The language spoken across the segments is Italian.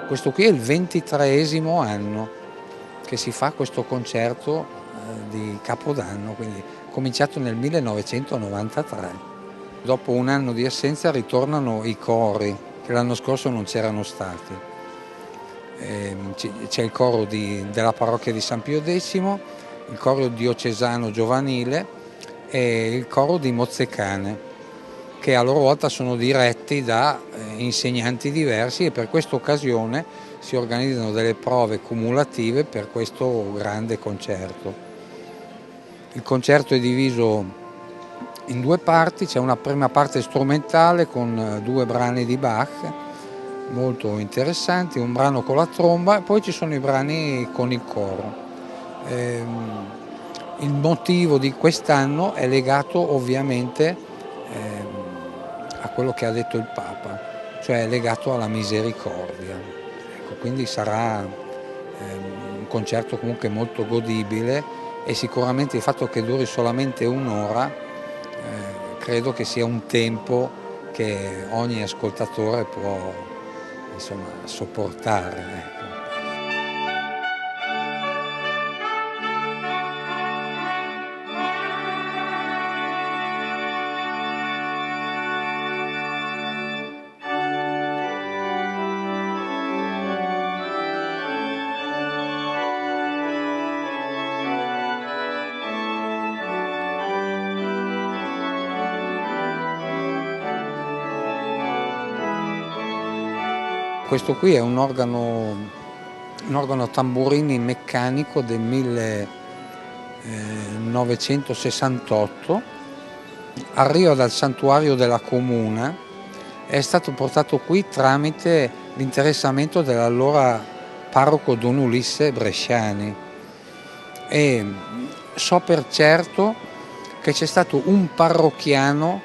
Questo qui è il 23° anno che si fa questo concerto di Capodanno, quindi cominciato nel 1993. Dopo un anno di assenza ritornano i cori, che l'anno scorso non c'erano stati. C'è il coro della parrocchia di San Pio X, il coro diocesano giovanile e il coro di Mozzecane, che a loro volta sono diretti da insegnanti diversi, e per questa occasione si organizzano delle prove cumulative per questo grande concerto. Il concerto è diviso in due parti, c'è una prima parte strumentale con 2 brani di Bach molto interessanti, un brano con la tromba e poi ci sono i brani con il coro. Il motivo di quest'anno è legato ovviamente a quello che ha detto il Papa, cioè è legato alla misericordia. Ecco, quindi sarà un concerto comunque molto godibile, e sicuramente il fatto che duri solamente un'ora credo che sia un tempo che ogni ascoltatore può, insomma, sopportare. Ecco. Questo qui è un organo a tamburini meccanico del 1968, arriva dal santuario della Comuna, è stato portato qui tramite l'interessamento dell'allora parroco Don Ulisse Bresciani, e so per certo che c'è stato un parrocchiano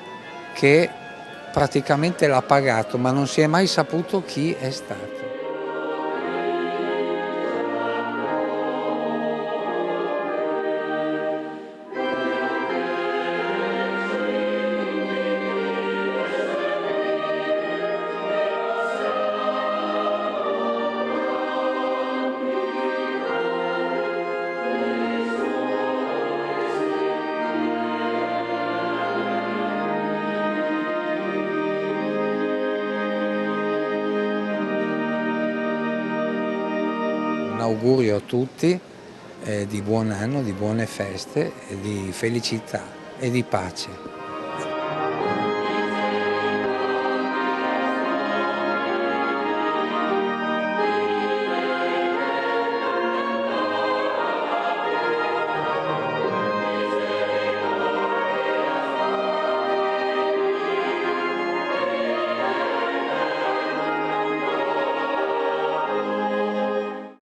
che praticamente l'ha pagato, ma non si è mai saputo chi è stato. Un augurio a tutti di buon anno, di buone feste, di felicità e di pace.